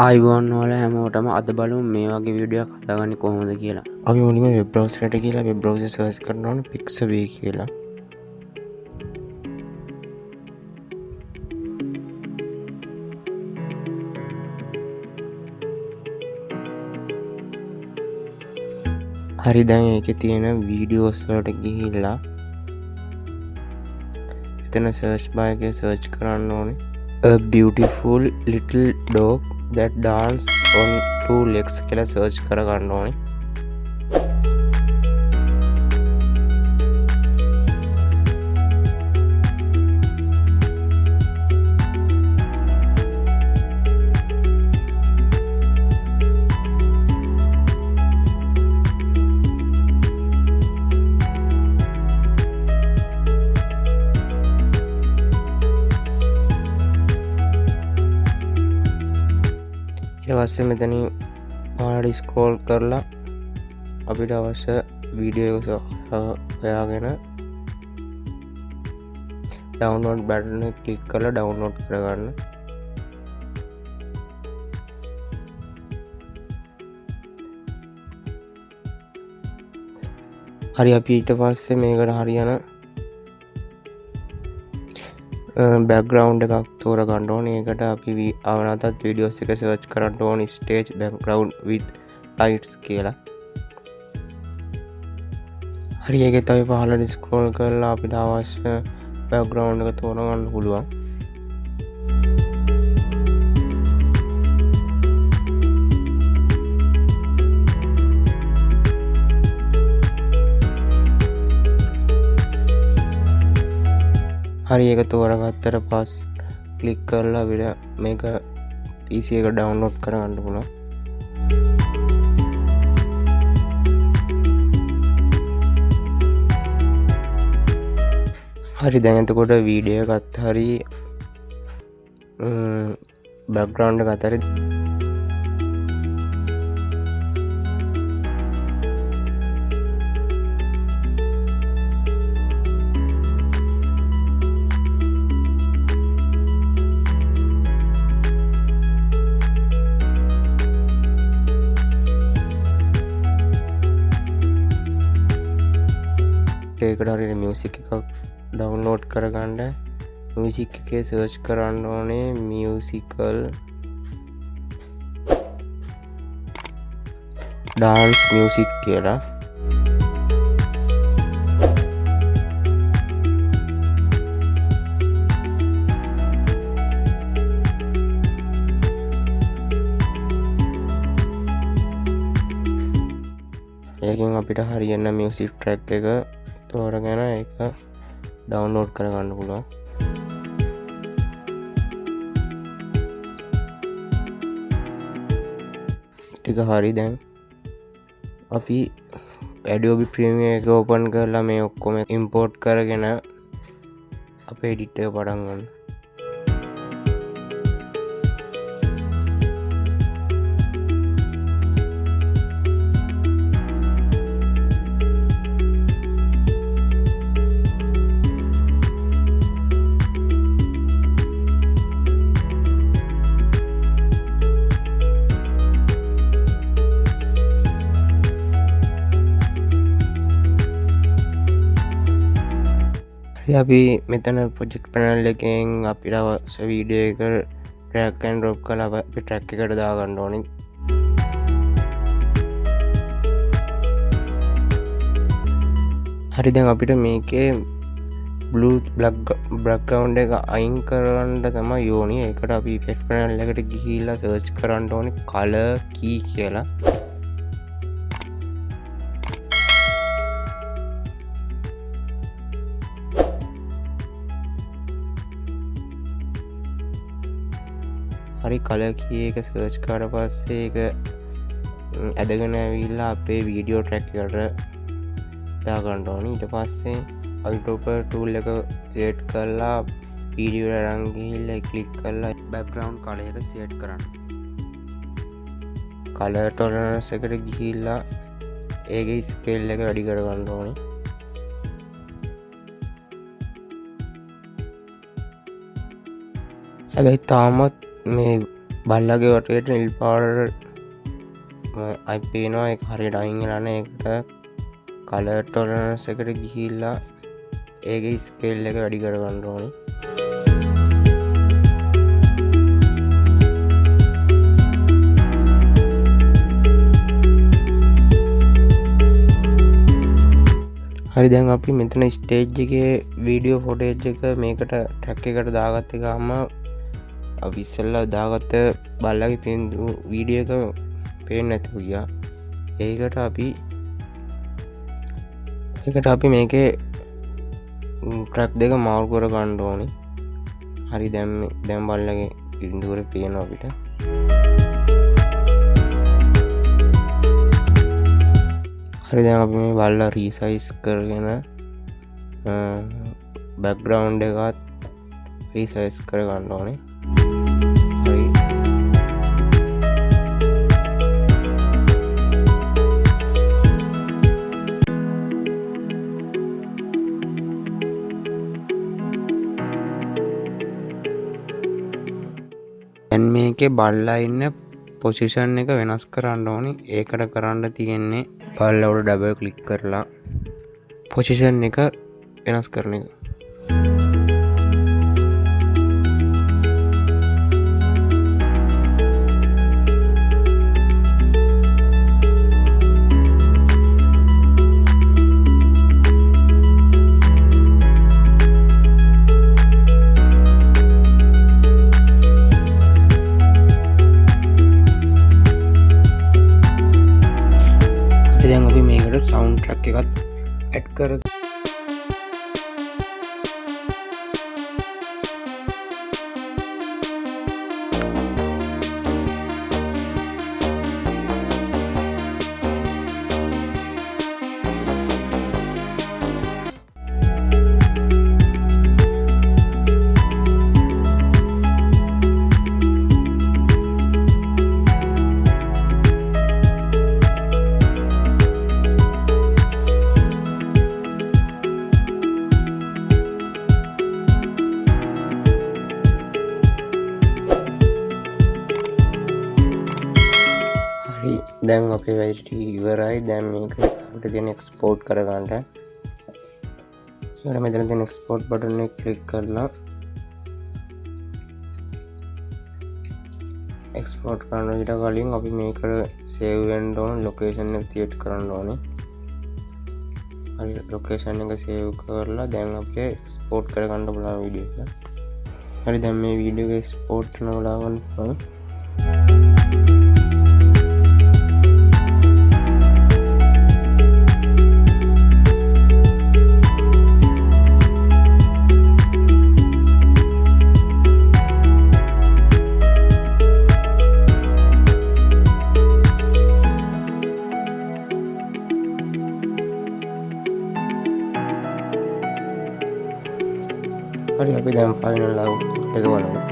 අයිබෝන් වල හැමෝටම අද බලමු මේ වගේ වීඩියෝයක් හදාගන්නේ කොහොමද කියලා. අපි මුලින්ම වෙබ් බ්‍රවුසර් එකට ගිහලා වෙබ් බ්‍රවුසර් සර්ච් කරනවා නම් Pixabay කියලා. හරි, දැන් ඒකේ තියෙන වීඩියෝස් වලට ගිහිල්ලා එතන සර්ච් බාර් එකේ සර්ච් කරන්න ඕනේ a beautiful little dog that dance on two legs කියලා සර්ච් කරගන්න ඕනේ. ඊට පස්සේ මෙතනින් පාඩි ස්ක්‍රෝල් කරලා අපිට අවශ්‍ය වීඩියෝ එක හොයාගෙන ඩවුන්ලෝඩ් බටන් එක ක්ලික් කරලා ඩවුන්ලෝඩ් කරගන්න. හරි, අපි ඊට පස්සේ මේකට හරියන බෑග්‍රවුන්ඩ් එකක් තෝරගන්න ඕනේ. ඒකට අපි ආවනතත් වීඩියෝස් එක සර්ච් කරන්න ඕනේ ස්ටේජ් බෑග්‍රවුන්ඩ් with lights කියලා. හරි, ඒකත් අපි පහළට ස්ක්‍රෝල් කරලා අපිට අවශ්‍ය බෑග්‍රවුන්ඩ් එක තෝරගන්න පුළුවන්. හරි, ඒක තෝරගත්තට පස් ක්ලික් කරලා අපිට මේක PC එක ඩවුන්ලෝඩ් කරගන්න පුළුවන්. හරි, දැන් එතකොට වීඩියෝ එකත් හරි බෑග්‍රවුන්ඩ් එකත් හරි ඒකට හරියට මියුසික් එකක් ඩවුන්ලෝඩ් කරගන්න මියුසික් එකේ සර්ච් කරන්න ඕනේ මියුසිකල් ඩාන්ස් මියුසික් කියලා. ඒකෙන් අපිට හරියන මියුසික් ට්‍රැක් එක තෝරගෙන ඒක ඩවුන්ලෝඩ් කරගන්න පුළුවන්. ටික හරි, දැන් අපි Adobe Premiere එක ඕපන් කරලා මේ ඔක්කොම ඉම්පෝර්ට් කරගෙන අපේ එඩිට් එක පටන් ගන්න. අපි මෙතන ප්‍රොජෙක්ට් පැනල් එකෙන් අපිට අවශ්‍ය වීඩියෝ එක ඩ්‍රැග් ඇන්ඩ් ඩ්‍රොප් කරලා අපි ට්‍රැක් එකට දාගන්න ඕනේ. හරි, දැන් අපිට මේකේ බ්ලූ බෑග්‍රවුන්ඩ් එක අයින් කරන්න තමයි ඕනේ. ඒකට අපි ඉෆෙක්ට් පැනල් එකට ගිහිල්ලා සර්ච් කරන්න ඕනේ කලර් කී කියලා. හරි, කලර් කී එක සර්ච් කරලා පස්සේ ඒක ඇදගෙන ඇවිල්ලා අපේ වීඩියෝ ට්‍රැක් එකට දාගන්න ඕනේ. ඊට පස්සේ අයිටෝපර් ටූල් එක සෙට් කරලා වීඩියෝ එක අරන් ගිහිල්ලා ක්ලික් කරලා බෑග්‍රවුන්ඩ් කලර් එක සෙට් කරන්න. කලර් ටොලරන්ස් එකට ගිහිල්ලා ඒකේ ස්කේල් එක වැඩි කරගන්න ඕනේ. හැබැයි තාමත් මේ බල්ලගේ වටේට නිල් පාට අයි පේනවා එක හරියට අයිංගලන එකට කලටොලනස් එකට ගිහිල්ලා ඒක ස්කේල් එක වැඩි කරගන්න ඕනි. හරි දැන් අපි මෙතන ස්ටේජ් එකේ වීඩියෝ ෆොටේජ් එක මේකට ට්‍රැක් එකට දාගත්ත එකම අපි ඉස්සෙල්ලා දාගත්ත බල්ලගේ පින්දු වීඩියෝ එක පේන්නේ නැතුව ගියා. ඒකට අපි මේකේ ට්‍රැක් දෙක මාරු කර ගන්න ඕනි. හරි දැන් බල්ලගේ පින්දුවර පේනවා අපිට. හරි දැන් අපි මේ බල්ලා රීසයිස් කරගෙන බෑග්ග්‍රවුන්ඩ් එකත් රීසයිස් කර ගන්න ඕනේ. හරි දැන් මේකේ බල්ලා ඉන්න පොසිෂන් එක වෙනස් කරන්න ඕනි. ඒකට කරන්න තියෙන්නේ බල්ලවට ඩබල් ක්ලික් කරලා පොසිෂන් එක වෙනස් කරන එක. දැන් අපි මේකට සවුන්ඩ් ට්‍රැක් එකත් ඇඩ් කර දැන් අපේ වැඩ ඉවරයි. දැන් මේක අපිට තියෙන එක්ස්පෝර්ට් කරගන්න. ඊට මෙතන තියෙන එක්ස්පෝර්ට් බටන් එක ක්ලික් කරලා එක්ස්පෝර්ට් කරන ඊට කලින් අපි මේකට සේව් වෙන්න ඕන ලොකේෂන් එක ක්‍රියේට් කරන්න ඕනේ. හරි ලොකේෂන් එක සේව් කරලා දැන් අපිට එක්ස්පෝර්ට් කරගන්න පුළුවන් වීඩියෝ එක. හරි දැන් මේ වීඩියෝ එක එක්ස්පෝර්ට් කරනවා ගන්න පුළුවන්. හරි අපි දැන් ෆයිනල් අවුට්පුට් එක බලමු.